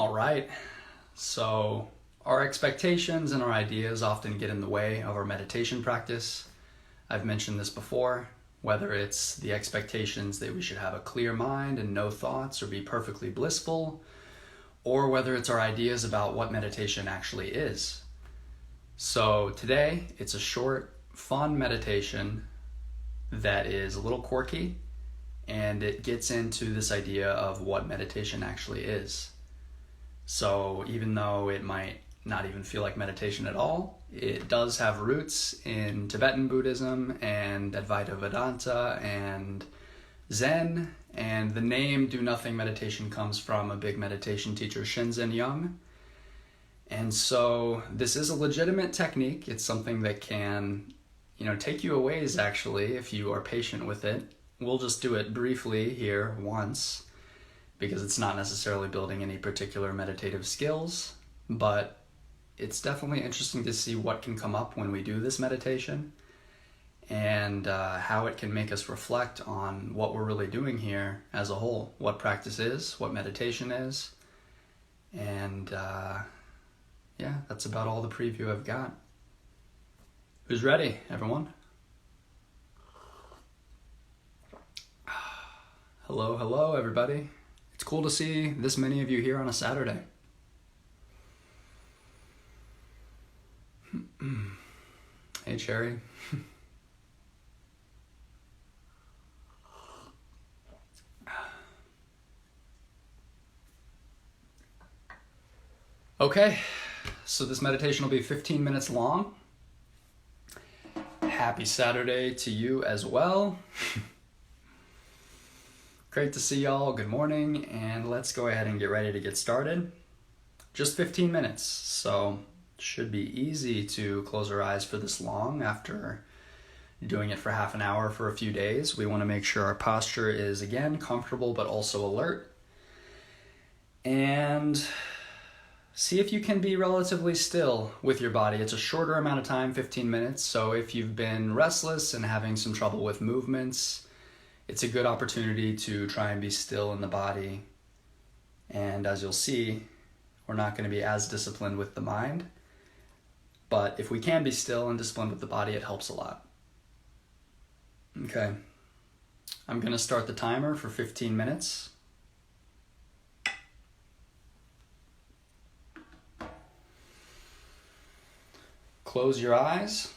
All right, so our expectations and our ideas often get in the way of our meditation practice. I've mentioned this before, whether it's the expectations that we should have a clear mind and no thoughts or be perfectly blissful, or whether it's our ideas about what meditation actually is. So today, it's a short, fun meditation that is a little quirky, and it gets into this idea of what meditation actually is. So even though it might not even feel like meditation at all, it does have roots in Tibetan Buddhism and Advaita Vedanta and Zen, and the name Do Nothing Meditation comes from a big meditation teacher, Shinzen Young. And so this is a legitimate technique. It's something that can, take you a ways actually if you are patient with it. We'll just do it briefly here once, because it's not necessarily building any particular meditative skills, but it's definitely interesting to see what can come up when we do this meditation and how it can make us reflect on what we're really doing here as a whole, what practice is, what meditation is, and that's about all the preview I've got. Who's ready, everyone? Hello, everybody. It's cool to see this many of you here on a Saturday. Hey, Cherry. Okay, so this meditation will be 15 minutes long. Happy Saturday to you as well. Great to see y'all. Good morning, and let's go ahead and get ready to get started. Just 15 minutes, so should be easy to close our eyes for this long after doing it for half an hour for a few days. We want to make sure our posture is, again, comfortable but also alert. And see if you can be relatively still with your body. It's a shorter amount of time, 15 minutes, so if you've been restless and having some trouble with movements, it's a good opportunity to try and be still in the body. And as you'll see, we're not going to be as disciplined with the mind, but if we can be still and disciplined with the body, it helps a lot. Okay, I'm going to start the timer for 15 minutes. Close your eyes.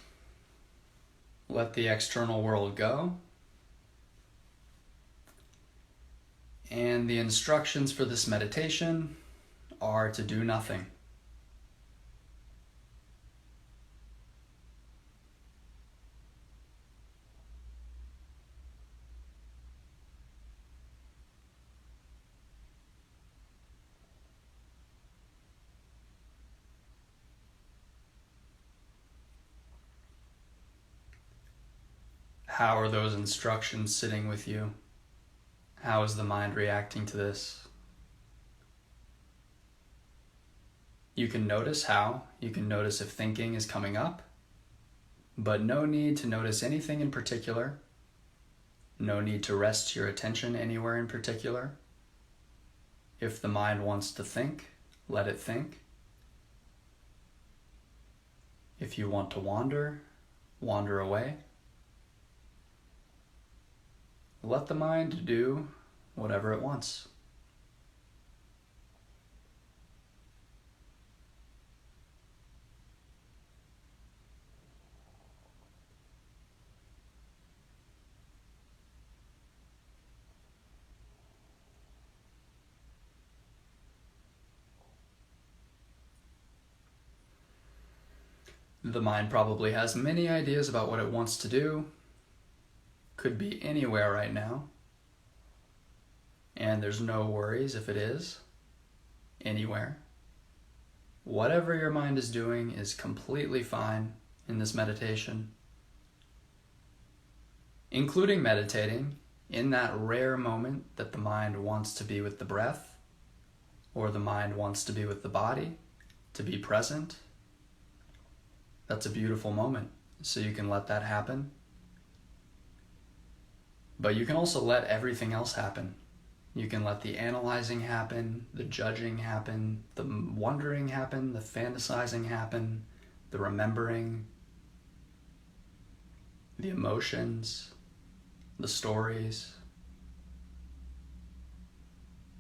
Let the external world go. And the instructions for this meditation are to do nothing. How are those instructions sitting with you? How is the mind reacting to this? You can notice how. You can notice if thinking is coming up, but no need to notice anything in particular. No need to rest your attention anywhere in particular. If the mind wants to think, let it think. If you want to wander, wander away. Let the mind do whatever it wants. The mind probably has many ideas about what it wants to do. Could be anywhere right now. And there's no worries if it is. Anywhere. Whatever your mind is doing is completely fine in this meditation. Including meditating in that rare moment that the mind wants to be with the breath, or the mind wants to be with the body, to be present. That's a beautiful moment, so you can let that happen. But you can also let everything else happen. You can let the analyzing happen, the judging happen, the wondering happen, the fantasizing happen, the remembering, the emotions, the stories.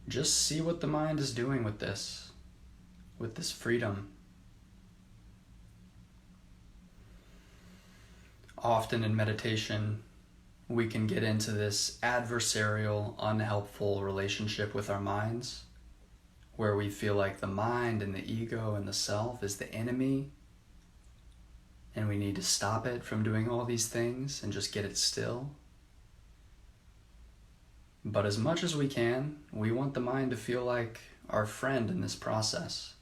Just see what the mind is doing with this freedom. Often in meditation, we can get into this adversarial, unhelpful relationship with our minds, where we feel like the mind and the ego and the self is the enemy, and we need to stop it from doing all these things and just get it still. But as much as we can, we want the mind to feel like our friend in this process.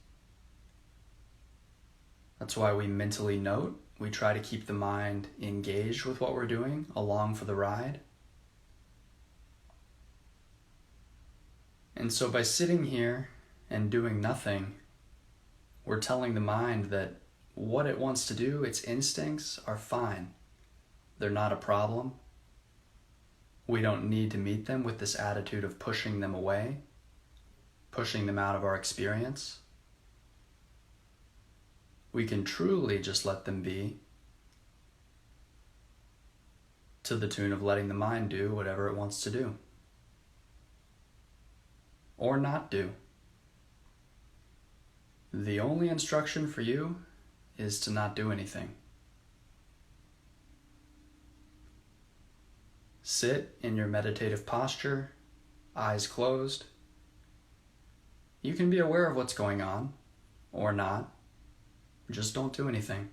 That's why we mentally note. We try to keep the mind engaged with what we're doing, along for the ride. And so by sitting here and doing nothing, we're telling the mind that what it wants to do, its instincts, are fine. They're not a problem. We don't need to meet them with this attitude of pushing them away, pushing them out of our experience. We can truly just let them be, to the tune of letting the mind do whatever it wants to do. Or not do. The only instruction for you is to not do anything. Sit in your meditative posture, eyes closed. You can be aware of what's going on, or not. Just don't do anything.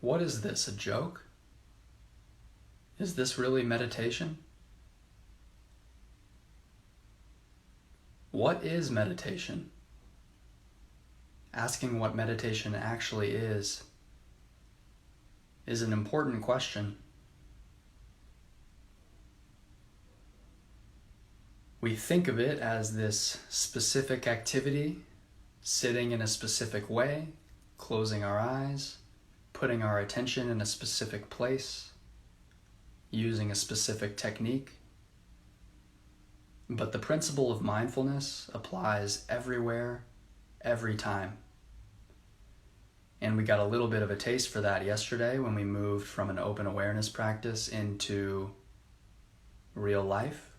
What is this, a joke? Is this really meditation? What is meditation? Asking what meditation actually is an important question. We think of it as this specific activity, sitting in a specific way, closing our eyes, putting our attention in a specific place, using a specific technique. But the principle of mindfulness applies everywhere, every time. And we got a little bit of a taste for that yesterday when we moved from an open awareness practice into real life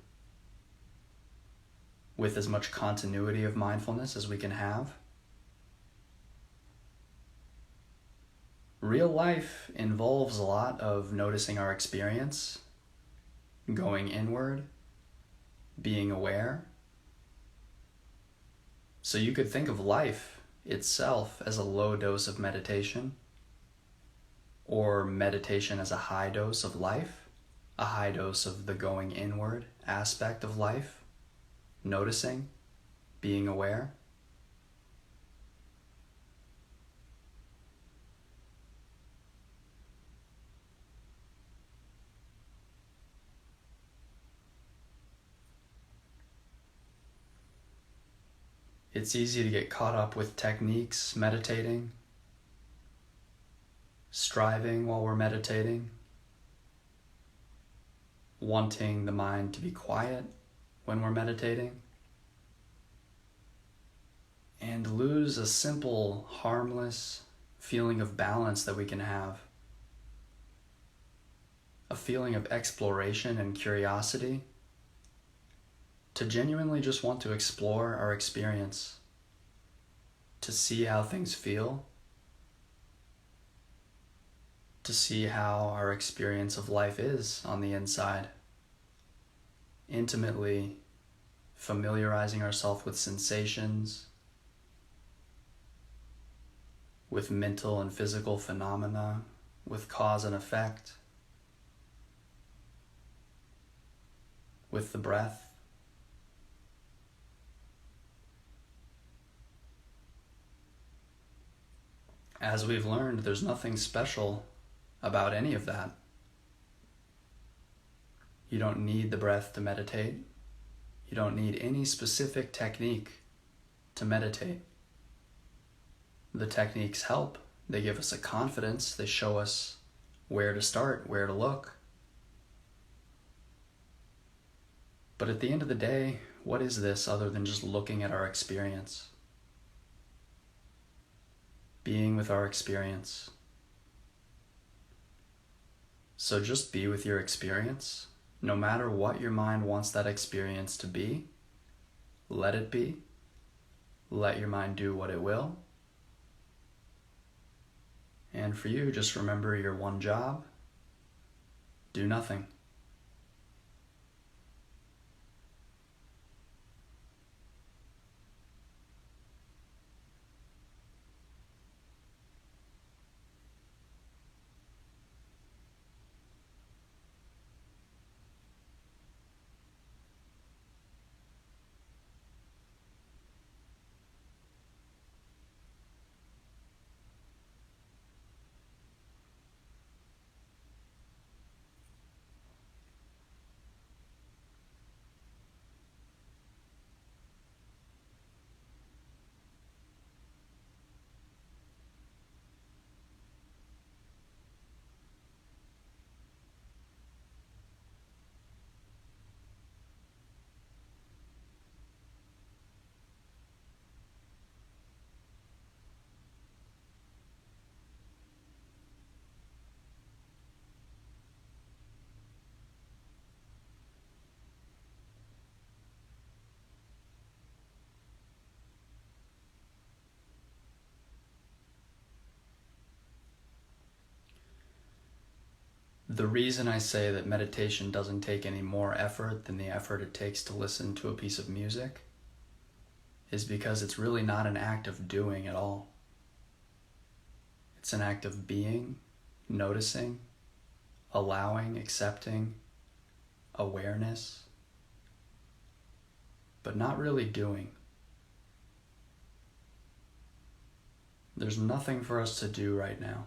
with as much continuity of mindfulness as we can have. Real life involves a lot of noticing our experience, going inward, being aware. So you could think of life itself as a low dose of meditation, or meditation as a high dose of life, a high dose of the going inward aspect of life, noticing, being aware. It's easy to get caught up with techniques, meditating, striving while we're meditating, wanting the mind to be quiet when we're meditating, and lose a simple, harmless feeling of balance that we can have. A feeling of exploration and curiosity, to genuinely just want to explore our experience, to see how things feel, to see how our experience of life is on the inside, intimately familiarizing ourselves with sensations, with mental and physical phenomena, with cause and effect, with the breath. As we've learned, there's nothing special about any of that. You don't need the breath to meditate. You don't need any specific technique to meditate. The techniques help. They give us a confidence. They show us where to start, where to look. But at the end of the day, what is this other than just looking at our experience? Being with our experience. So just be with your experience. No matter what your mind wants that experience to be, let it be. Let your mind do what it will. And for you, just remember your one job: do nothing. The reason I say that meditation doesn't take any more effort than the effort it takes to listen to a piece of music is because it's really not an act of doing at all. It's an act of being, noticing, allowing, accepting, awareness, but not really doing. There's nothing for us to do right now.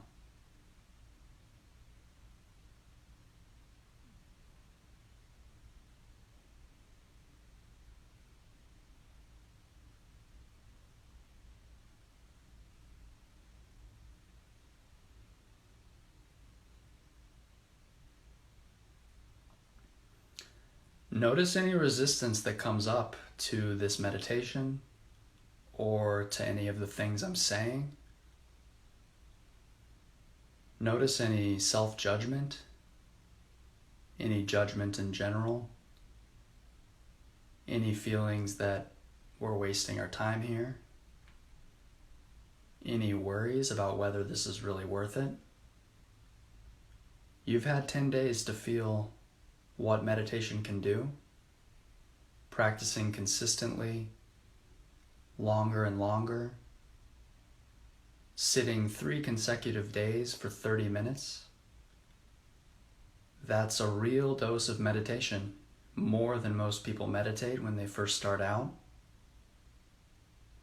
Notice any resistance that comes up to this meditation or to any of the things I'm saying. Notice any self-judgment, any judgment in general, any feelings that we're wasting our time here, any worries about whether this is really worth it. You've had 10 days to feel what meditation can do, practicing consistently, longer and longer, sitting 3 consecutive days for 30 minutes. That's a real dose of meditation, more than most people meditate when they first start out.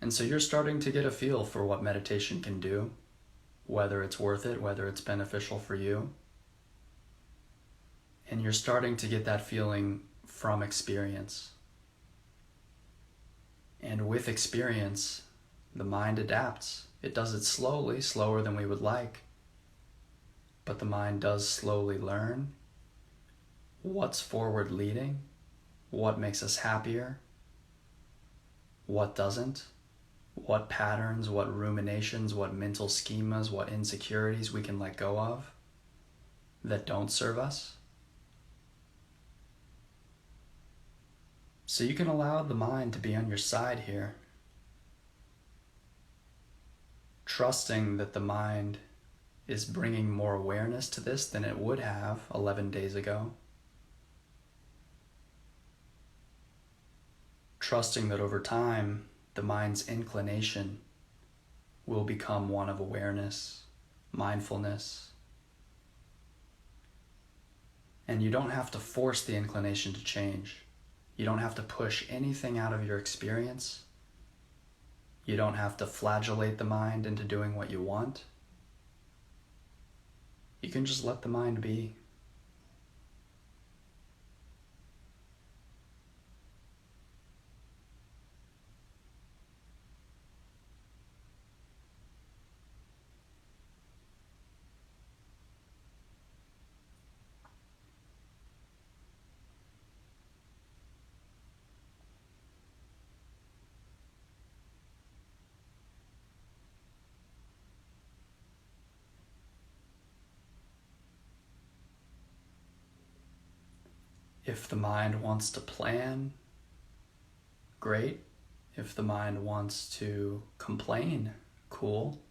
And so you're starting to get a feel for what meditation can do, whether it's worth it, whether it's beneficial for you. And you're starting to get that feeling from experience. And with experience, the mind adapts. It does it slowly, slower than we would like. But the mind does slowly learn what's forward leading, what makes us happier, what doesn't, what patterns, what ruminations, what mental schemas, what insecurities we can let go of that don't serve us. So you can allow the mind to be on your side here, trusting that the mind is bringing more awareness to this than it would have 11 days ago. Trusting that over time, the mind's inclination will become one of awareness, mindfulness, And you don't have to force the inclination to change. You don't have to push anything out of your experience. You don't have to flagellate the mind into doing what you want. You can just let the mind be. If the mind wants to plan, great. If the mind wants to complain, cool.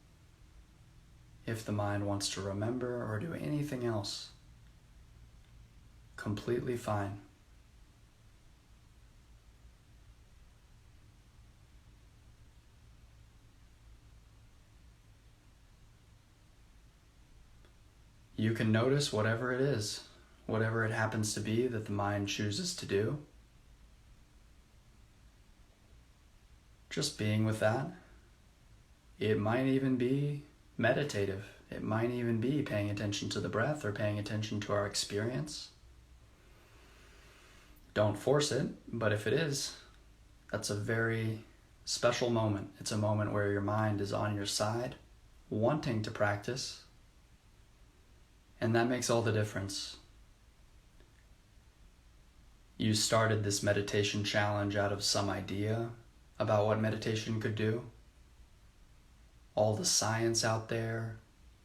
If the mind wants to remember or do anything else, completely fine. You can notice whatever it is, whatever it happens to be that the mind chooses to do. Just being with that. It might even be meditative. It might even be paying attention to the breath or paying attention to our experience. Don't force it, but if it is, that's a very special moment. It's a moment where your mind is on your side, wanting to practice, and that makes all the difference. You started this meditation challenge out of some idea about what meditation could do. All the science out there,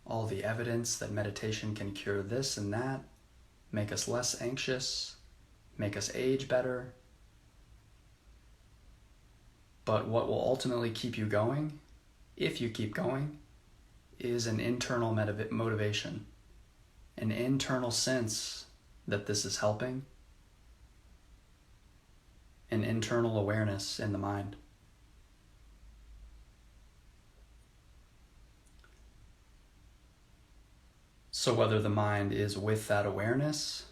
all the evidence that meditation can cure this and that, make us less anxious, make us age better. But what will ultimately keep you going, if you keep going, is an internal motivation, an internal sense that this is helping, an internal awareness in the mind. So whether the mind is with that awareness,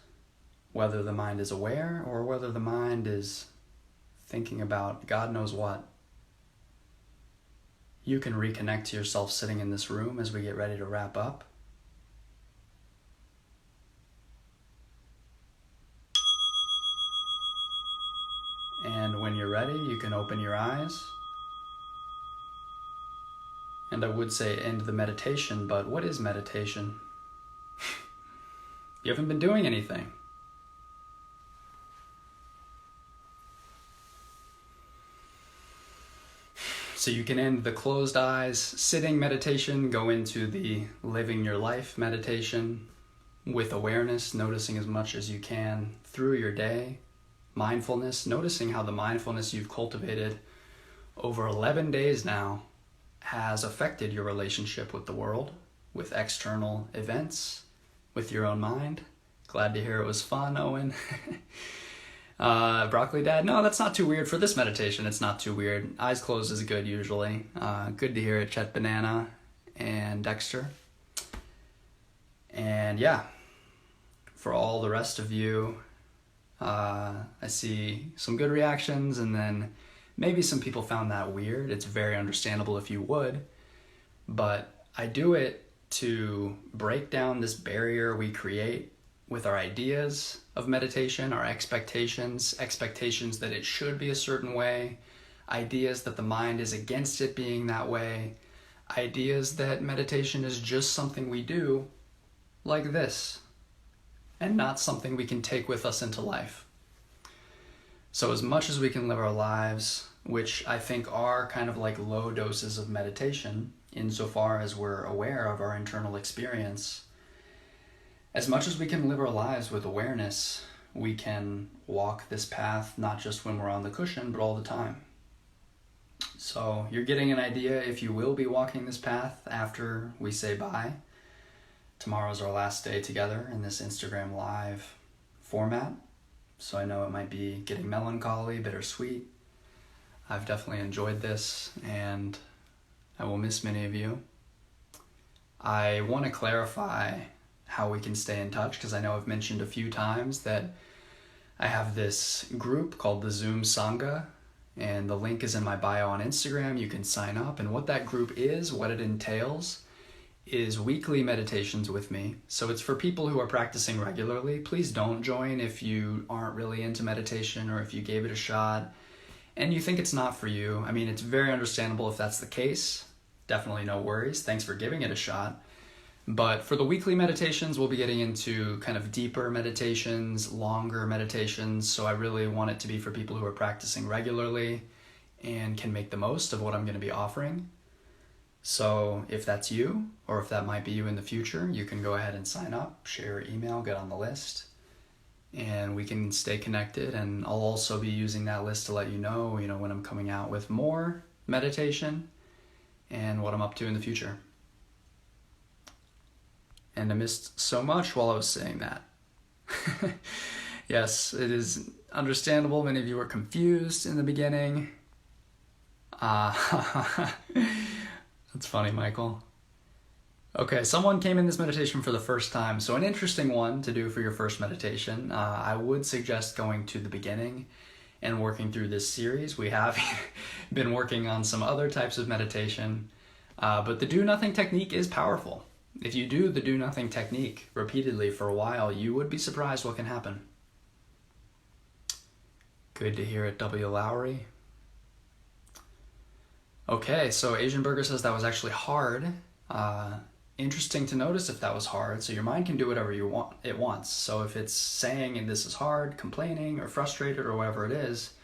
whether the mind is aware, or whether the mind is thinking about God knows what, you can reconnect to yourself sitting in this room as we get ready to wrap up. And when you're ready, you can open your eyes. And I would say end the meditation, but what is meditation? You haven't been doing anything. So you can end the closed eyes sitting meditation, go into the living your life meditation with awareness, noticing as much as you can through your day. Mindfulness, noticing how the mindfulness you've cultivated over 11 days now has affected your relationship with the world, with external events, with your own mind. Glad to hear it was fun, Owen. Broccoli Dad, no, that's not too weird for this meditation. It's not too weird. Eyes closed is good usually. Good to hear it, Chet Banana and Dexter. And yeah, for all the rest of you, I see some good reactions, and then maybe some people found that weird. It's very understandable if you would, but I do it to break down this barrier we create with our ideas of meditation, our expectations that it should be a certain way, ideas that the mind is against it being that way, ideas that meditation is just something we do like this, and not something we can take with us into life. So as much as we can live our lives, which I think are kind of like low doses of meditation, insofar as we're aware of our internal experience, as much as we can live our lives with awareness, we can walk this path not just when we're on the cushion, but all the time. So you're getting an idea if you will be walking this path after we say bye. Tomorrow's our last day together in this Instagram Live format, so I know it might be getting melancholy, bittersweet. I've definitely enjoyed this, and I will miss many of you. I want to clarify how we can stay in touch, because I know I've mentioned a few times that I have this group called the Zoom Sangha, and the link is in my bio on Instagram. You can sign up, and what that group is, what it entails, is weekly meditations with me. So it's for people who are practicing regularly. Please don't join if you aren't really into meditation or if you gave it a shot and you think it's not for you. I mean, it's very understandable if that's the case. Definitely no worries. Thanks for giving it a shot. But for the weekly meditations, we'll be getting into kind of deeper meditations, longer meditations. So I really want it to be for people who are practicing regularly and can make the most of what I'm going to be offering. So if that's you, or if that might be you in the future, you can go ahead and sign up, share your email, get on the list, and we can stay connected. And I'll also be using that list to let you know, when I'm coming out with more meditation and what I'm up to in the future. And I missed so much while I was saying that. Yes, it is understandable. Many of you were confused in the beginning. That's funny, Michael. Okay, someone came in this meditation for the first time. So an interesting one to do for your first meditation. I would suggest going to the beginning and working through this series. We have been working on some other types of meditation, but the do nothing technique is powerful. If you do the do nothing technique repeatedly for a while, you would be surprised what can happen. Good to hear it, W. Lowry. Okay, so Asian Burger says that was actually hard. Interesting to notice if that was hard. So your mind can do whatever it wants. So if it's saying, and this is hard, complaining or frustrated or whatever it is,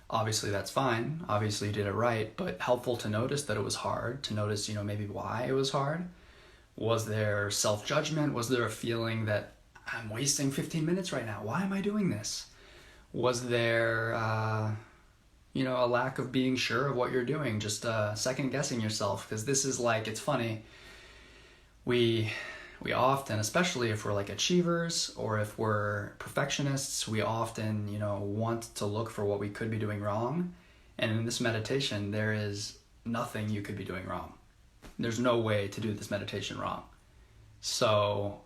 obviously that's fine. Obviously you did it right, but helpful to notice that it was hard, to notice, maybe why it was hard. Was there self-judgment? Was there a feeling that I'm wasting 15 minutes right now? Why am I doing this? Was there, a lack of being sure of what you're doing, just second guessing yourself? Because this is it's funny. We often, especially if we're achievers or if we're perfectionists, we often, want to look for what we could be doing wrong. And in this meditation, there is nothing you could be doing wrong. There's no way to do this meditation wrong. So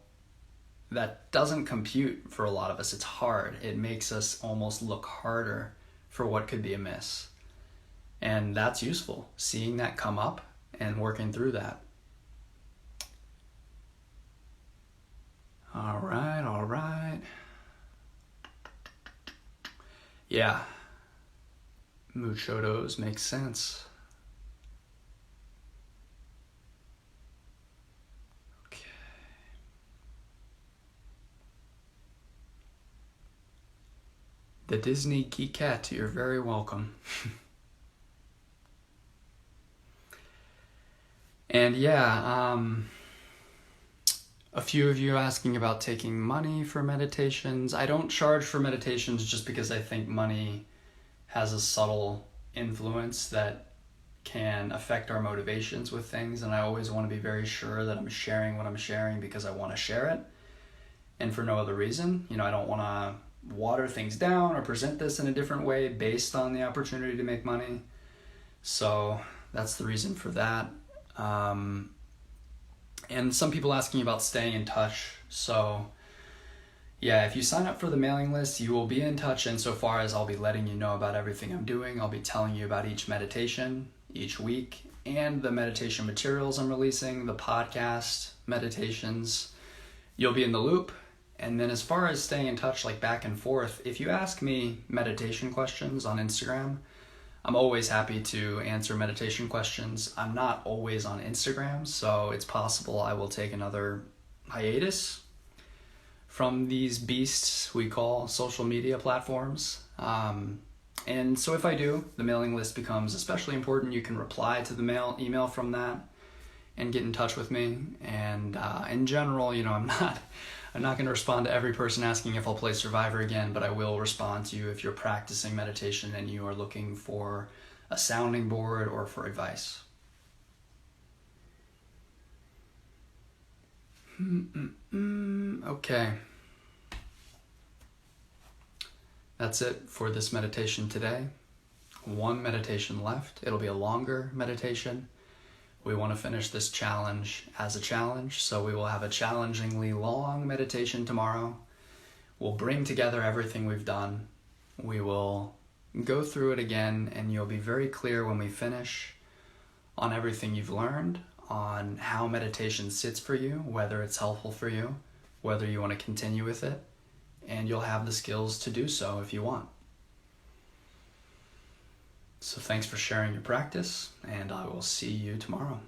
that doesn't compute for a lot of us. It's hard. It makes us almost look harder for what could be amiss. And that's useful, seeing that come up and working through that. All right. Yeah. Muchotos makes sense. Okay. The Disney Geekette, you're very welcome. And a few of you asking about taking money for meditations. I don't charge for meditations just because I think money has a subtle influence that can affect our motivations with things, and I always want to be very sure that I'm sharing what I'm sharing because I want to share it, and for no other reason. I don't want to water things down or present this in a different way based on the opportunity to make money. So that's the reason for that. And some people asking about staying in touch. So if you sign up for the mailing list, you will be in touch insofar as I'll be letting you know about everything I'm doing. I'll be telling you about each meditation each week and the meditation materials I'm releasing, the podcast meditations. You'll be in the loop. And then as far as staying in touch, back and forth, if you ask me meditation questions on Instagram, I'm always happy to answer meditation questions. I'm not always on Instagram, so it's possible I will take another hiatus from these beasts we call social media platforms. And so if I do, the mailing list becomes especially important. You can reply to the email from that and get in touch with me. And in general, I'm not going to respond to every person asking if I'll play Survivor again, but I will respond to you if you're practicing meditation and you are looking for a sounding board or for advice. Okay. That's it for this meditation today. One meditation left. It'll be a longer meditation. We want to finish this challenge as a challenge, so we will have a challengingly long meditation tomorrow. We'll bring together everything we've done. We will go through it again, and you'll be very clear when we finish on everything you've learned, on how meditation sits for you, whether it's helpful for you, whether you want to continue with it, and you'll have the skills to do so if you want. So thanks for sharing your practice, and I will see you tomorrow.